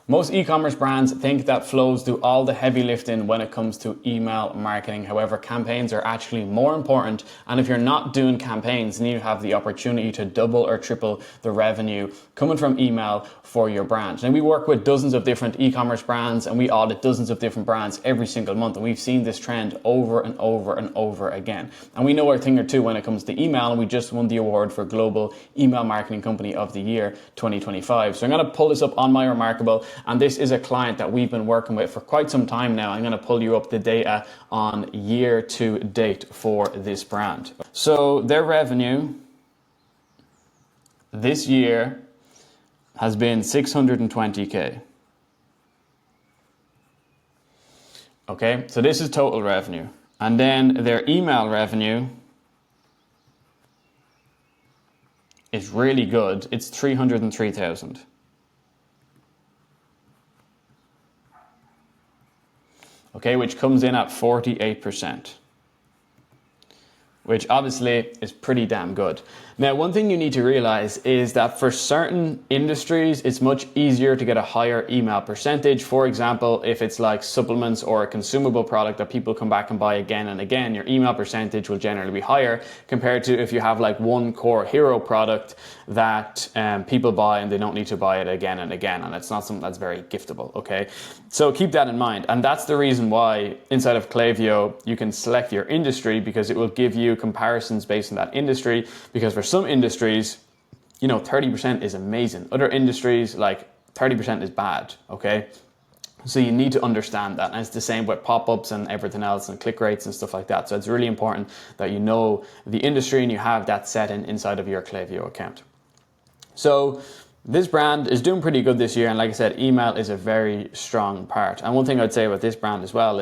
Most e-commerce brands think that flows do all the heavy lifting when it comes to email marketing. However, campaigns are actually more important. And if you're not doing campaigns, then you have the opportunity to double or triple the revenue coming from email for your brand. And we work with dozens of different e-commerce brands, and we audit dozens of different brands every single month. And we've seen this trend over and over and over again. And we know our thing or two when it comes to email. And we just won the award for Global Email Marketing Company of the Year 2025. So I'm going to pull this up on my Remarkable. And this is a client that we've been working with for quite some time now. I'm going to pull you up the data on year to date for this brand. So their revenue this year has been 620K. Okay, so this is total revenue. And then their email revenue is really good. It's 303,000. Okay, which comes in at 48%, which obviously is pretty damn good. Now, one thing you need to realize is that for certain industries, it's much easier to get a higher email percentage. For example, if it's like supplements or a consumable product that people come back and buy again and again, your email percentage will generally be higher compared to if you have like one core hero product that people buy and they don't need to buy it again and again. And it's not something that's very giftable, okay? So keep that in mind. And that's the reason why inside of Klaviyo, you can select your industry, because it will give you comparisons based on that industry. Because for some industries, 30% is amazing. Other industries, like 30% is bad, okay? So you need to understand that. And it's the same with pop-ups and everything else and click rates and stuff like that. So it's really important that you know the industry and you have that set inside of your Klaviyo account. So this brand is doing pretty good this year. And like I said, email is a very strong part. And one thing I'd say about this brand as well,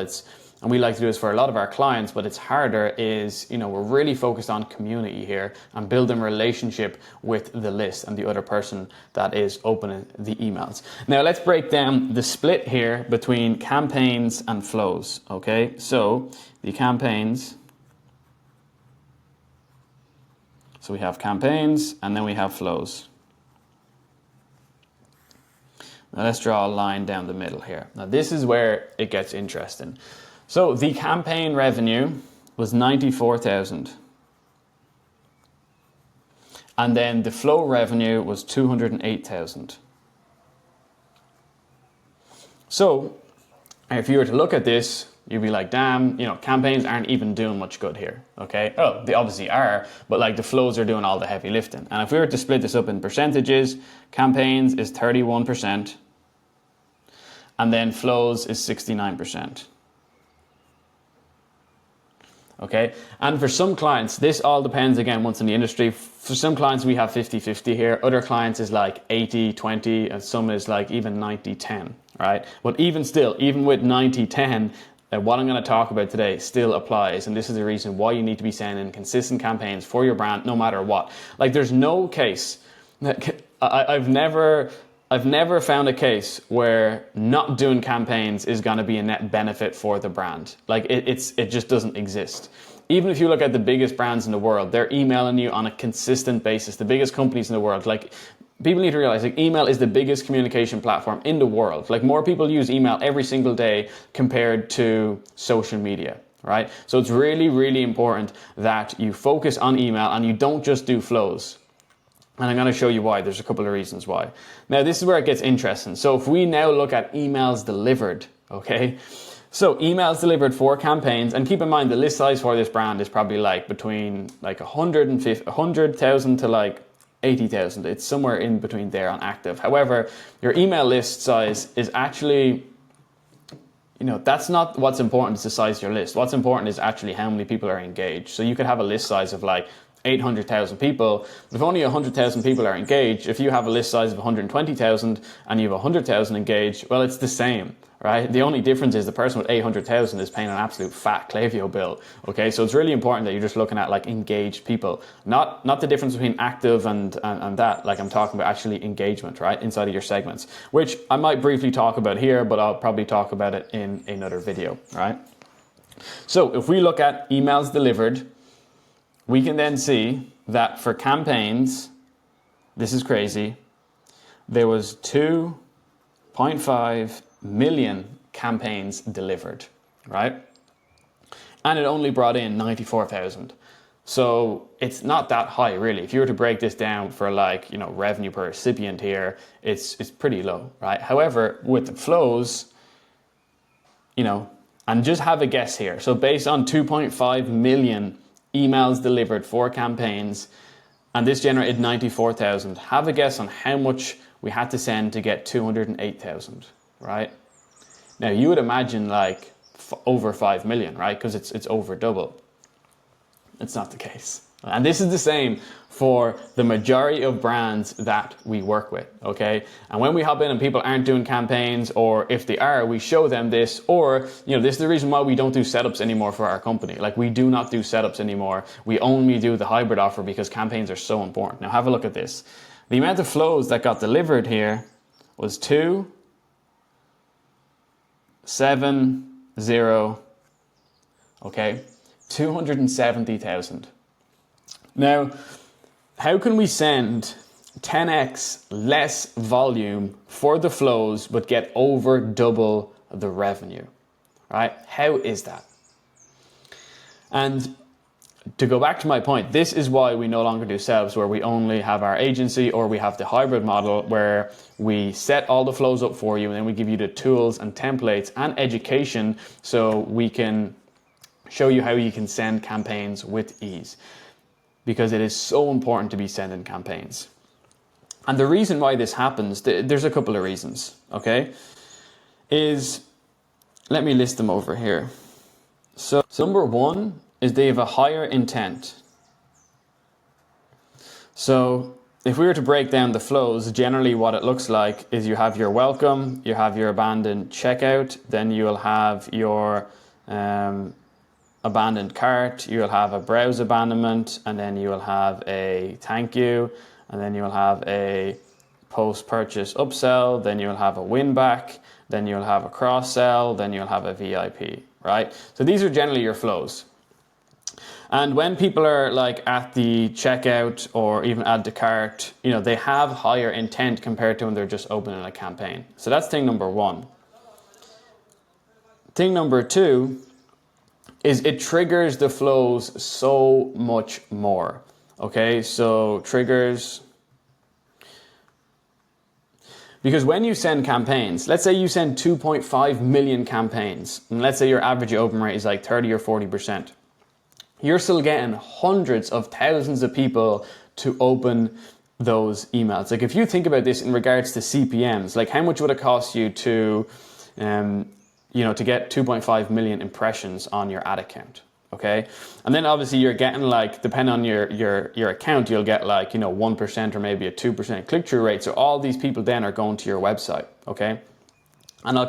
and we like to do this for a lot of our clients, but it's harder, is, we're really focused on community here and building relationship with the list and the other person that is opening the emails. Now let's break down the split here between campaigns and flows, okay? So the campaigns, so we have campaigns and then we have flows. Now let's draw a line down the middle here. Now this is where it gets interesting. So the campaign revenue was 94,000. And then the flow revenue was 208,000. So if you were to look at this, you'd be like, damn, campaigns aren't even doing much good here, okay? Oh, they obviously are, but like the flows are doing all the heavy lifting. And if we were to split this up in percentages, campaigns is 31%, and then flows is 69%. Okay, and for some clients, this all depends again once in the industry. For some clients, we have 50-50 here. Other clients is like 80-20, and some is like even 90-10, right? But even still, even with 90-10, what I'm going to talk about today still applies. And this is the reason why you need to be sending consistent campaigns for your brand, no matter what. Like there's no case that I've never found a case where not doing campaigns is going to be a net benefit for the brand. Like it just doesn't exist. Even if you look at the biggest brands in the world, they're emailing you on a consistent basis. The biggest companies in the world, like people need to realize, like email is the biggest communication platform in the world. Like more people use email every single day compared to social media, right? So it's really, really important that you focus on email and you don't just do flows. And I'm going to show you why. There's a couple of reasons why. Now, this is where it gets interesting. So if we now look at emails delivered, okay? So emails delivered for campaigns, and keep in mind the list size for this brand is probably like between like 100,000 to like 80,000. It's somewhere in between there on active. However, your email list size is actually, that's not what's important, is the size of your list. What's important is actually how many people are engaged. So you could have a list size of like 800,000 people. If only 100,000 people are engaged, if you have a list size of 120,000 and you have 100,000 engaged, well, it's the same, right? The only difference is the person with 800,000 is paying an absolute fat Klaviyo bill, okay? So it's really important that you're just looking at like engaged people, not the difference between active and that, like I'm talking about actually engagement, right? Inside of your segments, which I might briefly talk about here, but I'll probably talk about it in another video, right? So if we look at emails delivered, we can then see that for campaigns, this is crazy, there was 2 0.5 million campaigns delivered, right? And it only brought in 94,000. So it's not that high, really. If you were to break this down for like, revenue per recipient here, it's pretty low, right? However, with the flows, and just have a guess here. So based on 2.5 million emails delivered for campaigns, and this generated 94,000, have a guess on how much we had to send to get 208,000, right? Now you would imagine like over 5 million, right? Because it's over double. It's not the case. And this is the same for the majority of brands that we work with, okay? And when we hop in and people aren't doing campaigns, or if they are, we show them this, or, this is the reason why we don't do setups anymore for our company. Like, we do not do setups anymore. We only do the hybrid offer because campaigns are so important. Now, have a look at this. The amount of flows that got delivered here was 270, okay? 270,000. Now, how can we send 10x less volume for the flows but get over double the revenue, right? How is that? And to go back to my point, this is why we no longer do setups where we only have our agency, or we have the hybrid model where we set all the flows up for you and then we give you the tools and templates and education so we can show you how you can send campaigns with ease, because it is so important to be sending campaigns. And the reason why this happens, there's a couple of reasons, okay? Let me list them over here. So number one is they have a higher intent. So if we were to break down the flows, generally what it looks like is you have your welcome, you have your abandoned checkout, then you'll have your abandoned cart, you'll have a browse abandonment, and then you will have a thank you, and then you'll have a post-purchase upsell, then you'll have a win back, then you'll have a cross-sell, then you'll have a VIP, right? So these are generally your flows. And when people are like at the checkout or even add to cart, they have higher intent compared to when they're just opening a campaign. So that's thing number one. Thing number two is it triggers the flows so much more. Okay, so triggers. Because when you send campaigns, let's say you send 2.5 million campaigns, and let's say your average open rate is like 30 or 40%. You're still getting hundreds of thousands of people to open those emails. Like, if you think about this in regards to CPMs, like how much would it cost you to to get 2.5 million impressions on your ad account, okay? And then obviously you're getting like, depending on your account, you'll get like, 1% or maybe a 2% click-through rate. So all these people then are going to your website, okay? And I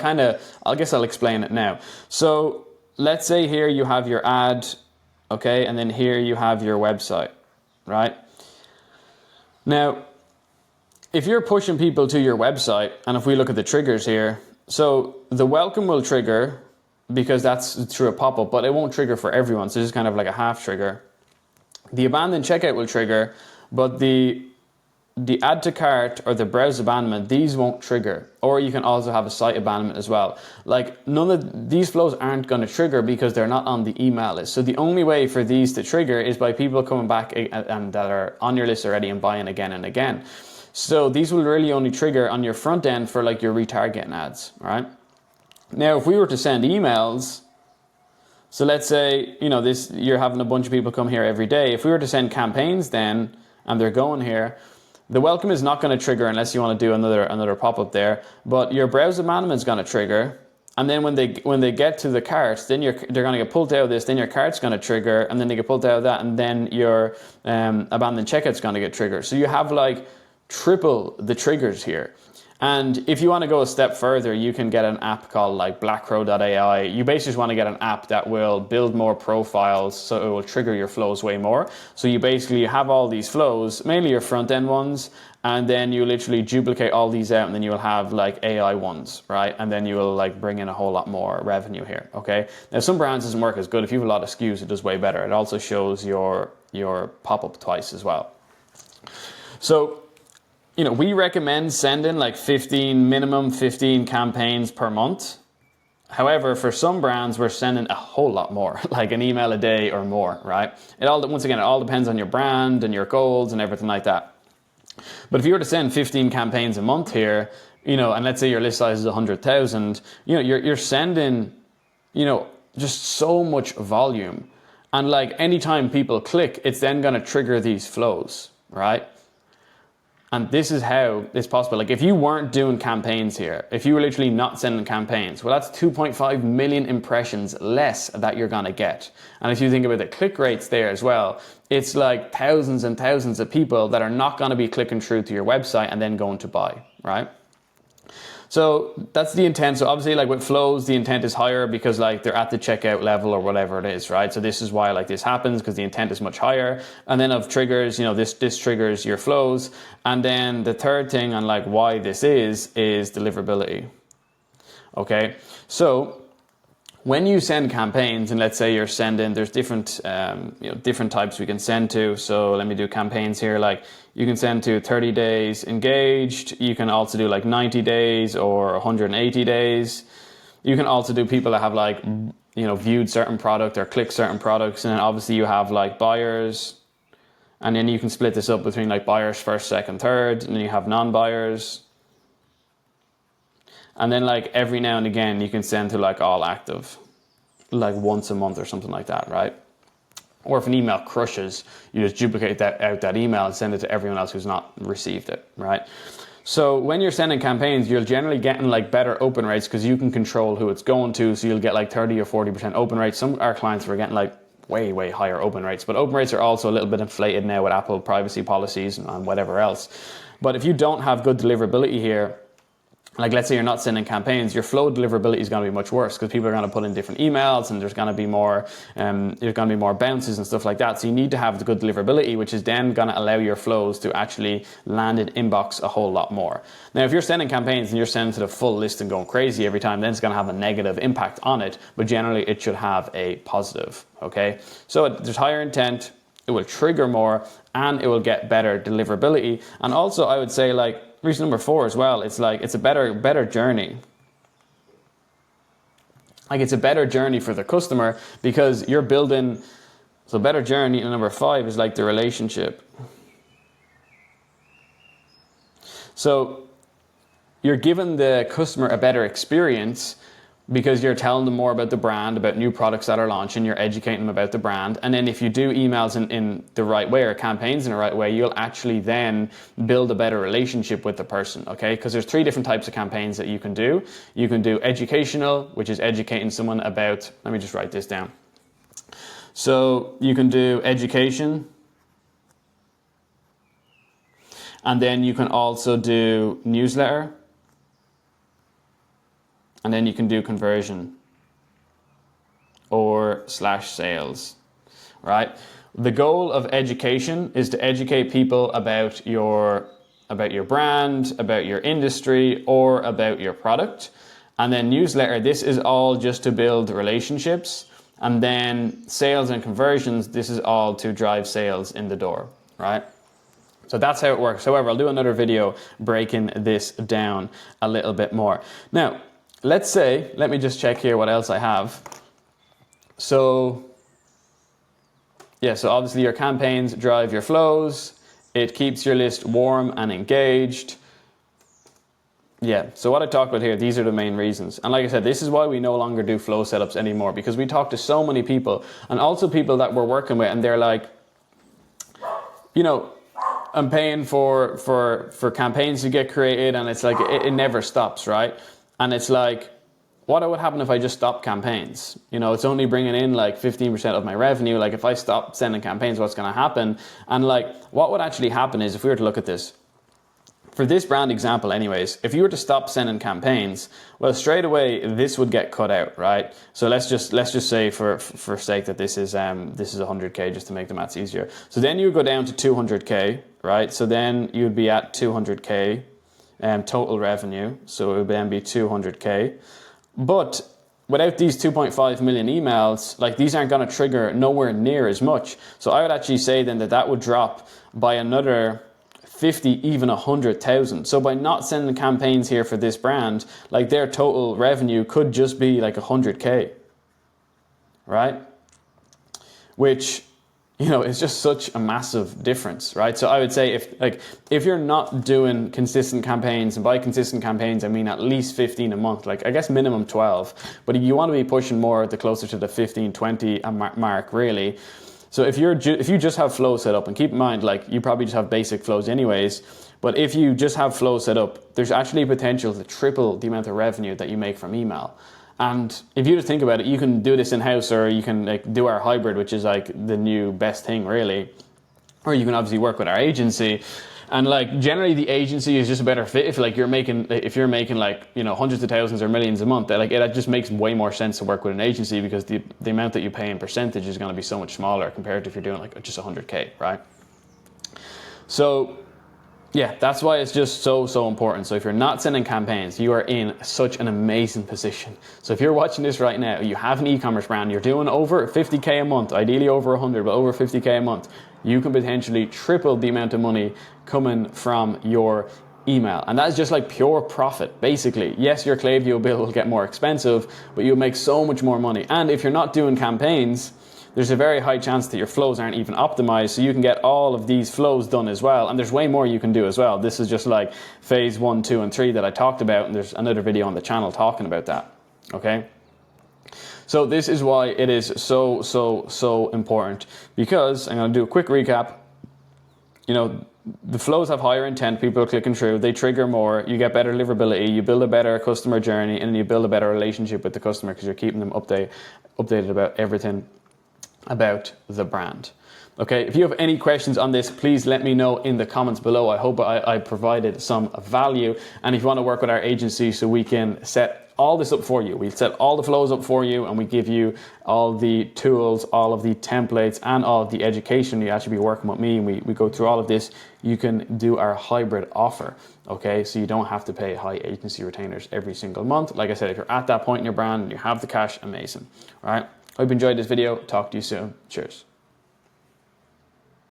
guess I'll explain it now. So let's say here you have your ad, okay? And then here you have your website, right? Now, if you're pushing people to your website, and if we look at the triggers here, so the welcome will trigger because that's through a pop-up, but it won't trigger for everyone. So this is kind of like a half trigger. The abandoned checkout will trigger, but the add to cart or the browse abandonment, these won't trigger. Or you can also have a site abandonment as well. Like, none of these flows aren't going to trigger because they're not on the email list. So the only way for these to trigger is by people coming back and that are on your list already and buying again and again. So these will really only trigger on your front end for like your retargeting ads, right? Now, if we were to send emails, so let's say, you're having a bunch of people come here every day. If we were to send campaigns then, and they're going here, the welcome is not going to trigger unless you want to do another pop-up there, but your browse abandonment is going to trigger. And then when they get to the carts, then they're going to get pulled out of this, then your cart's going to trigger, and then they get pulled out of that, and then your abandoned checkout's going to get triggered. So you have like triple the triggers here. And if you want to go a step further, you can get an app called like blackcrow.ai. You basically just want to get an app that will build more profiles, so it will trigger your flows way more. So you basically have all these flows, mainly your front end ones, and then you literally duplicate all these out, and then you will have like AI ones, right? And then you will like bring in a whole lot more revenue here, okay? Now, some brands doesn't work as good. If you have a lot of SKUs, it does way better. It also shows your pop-up twice as well. So we recommend sending like minimum 15 campaigns per month. However, for some brands, we're sending a whole lot more, like an email a day or more, right? Once again, it all depends on your brand and your goals and everything like that. But if you were to send 15 campaigns a month here, and let's say your list size is 100,000, you're sending, just so much volume. And like anytime people click, it's then going to trigger these flows, right? And this is how it's possible. Like if you weren't doing campaigns here, if you were literally not sending campaigns, well, that's 2.5 million impressions less that you're going to get. And if you think about the click rates there as well, it's like thousands and thousands of people that are not going to be clicking through to your website and then going to buy, right? So that's the intent. So obviously like with flows, the intent is higher because like they're at the checkout level or whatever it is, right? So this is why like this happens, because the intent is much higher. And then of triggers, this triggers your flows. And then the third thing on like why this is deliverability. Okay. So when you send campaigns, and let's say you're sending, there's different, different types we can send to. So let me do campaigns here. Like you can send to 30 days engaged. You can also do like 90 days or 180 days. You can also do people that have like, viewed certain product or clicked certain products. And then obviously you have like buyers. And then you can split this up between like buyers first, second, third. And then you have non-buyers. And then like every now and again, you can send to like all active, like once a month or something like that, right? Or if an email crushes, you just duplicate that email and send it to everyone else who's not received it, right? So when you're sending campaigns, you're generally getting like better open rates because you can control who it's going to. So you'll get like 30 or 40% open rates. Some of our clients were getting like way, way higher open rates, but open rates are also a little bit inflated now with Apple privacy policies and whatever else. But if you don't have good deliverability here, like let's say you're not sending campaigns, your flow deliverability is going to be much worse because people are going to put in different emails and there's going to be more bounces and stuff like that. So you need to have the good deliverability, which is then going to allow your flows to actually land in inbox a whole lot more. Now, if you're sending campaigns and you're sending to the full list and going crazy every time, then it's going to have a negative impact on it. But generally, it should have a positive. Okay, so there's higher intent. It will trigger more and it will get better deliverability. And also, I would say like, reason number 4 as well, it's like it's a better journey. Like it's a better journey for the customer because you're building, so better journey. And number 5 is like the relationship. So you're giving the customer a better experience because you're telling them more about the brand, about new products that are launching, you're educating them about the brand. And then if you do emails in the right way or campaigns in the right way, you'll actually then build a better relationship with the person, okay? Because there's 3 different types of campaigns that you can do. You can do educational, which is educating someone about, let me just write this down. So you can do education. And then you can also do newsletter. And then you can do conversion or /sales, right? The goal of education is to educate people about your brand, about your industry, or about your product. And then newsletter, this is all just to build relationships. And then sales and conversions, this is all to drive sales in the door, right? So that's how it works. However, I'll do another video breaking this down a little bit more. Now, let's say, let me just check here what else I have. So, yeah, so obviously your campaigns drive your flows. It keeps your list warm and engaged. Yeah, so what I talked about here, these are the main reasons. And like I said, this is why we no longer do flow setups anymore, because we talk to so many people and also people that we're working with and they're like, I'm paying for campaigns to get created and it's like, it never stops, right? And it's like, what would happen if I just stopped campaigns? It's only bringing in like 15% of my revenue. Like if I stop sending campaigns, what's going to happen? And like what would actually happen is if we were to look at this, for this brand example anyways, if you were to stop sending campaigns, well, straight away, this would get cut out, right? So let's just say for sake that this is 100K just to make the maths easier. So then you would go down to 200K, right? So then you'd be at 200K. Total revenue, so it would then be 200K. But without these 2.5 million emails, like these aren't going to trigger nowhere near as much. So I would actually say then that would drop by another 50, even 100,000. So by not sending campaigns here for this brand, like their total revenue could just be like 100K, right? Which, you know, it's just such a massive difference, right? So I would say if you're not doing consistent campaigns, and by consistent campaigns, I mean at least 15 a month, like I guess minimum 12, but you want to be pushing more the closer to the 15, 20 mark really. So if you just have flows set up, and keep in mind, like you probably just have basic flows anyways, but if you just have flows set up, there's actually potential to triple the amount of revenue that you make from email. And if you just think about it, you can do this in-house, or you can like do our hybrid, which is like the new best thing really. Or you can obviously work with our agency. And like generally the agency is just a better fit if you're making like, you know, hundreds of thousands or millions a month. Like it just makes way more sense to work with an agency, because the amount that you pay in percentage is going to be so much smaller compared to if you're doing like just 100K, right? So yeah, that's why it's just so important. So if you're not sending campaigns, you are in such an amazing position. So if you're watching this right now, you have an e-commerce brand, you're doing over 50K a month, ideally over 100, but over 50K a month, you can potentially triple the amount of money coming from your email. And that's just like pure profit, basically. Yes, your Klaviyo bill will get more expensive, but you'll make so much more money. And if you're not doing campaigns, there's a very high chance that your flows aren't even optimized, so you can get all of these flows done as well. And there's way more you can do as well. This is just like phase 1, 2, and 3 that I talked about, and there's another video on the channel talking about that, okay? So this is why it is so important, because I'm going to do a quick recap. You know, the flows have higher intent, people are clicking through, they trigger more, you get better deliverability, you build a better customer journey, and then you build a better relationship with the customer because you're keeping them updated about everything about the brand. Okay, if you have any questions on this, please let me know in the comments below. I hope I provided some value. And if you want to work with our agency so we can set all this up for you, we set all the flows up for you, and we give you all the tools, all of the templates, and all of the education. You actually be working with me, and we go through all of this. You can do our hybrid offer, okay? So you don't have to pay high agency retainers every single month. Like I said, if you're at that point in your brand and you have the cash, amazing, all right? Hope you enjoyed this video. Talk to you soon. Cheers.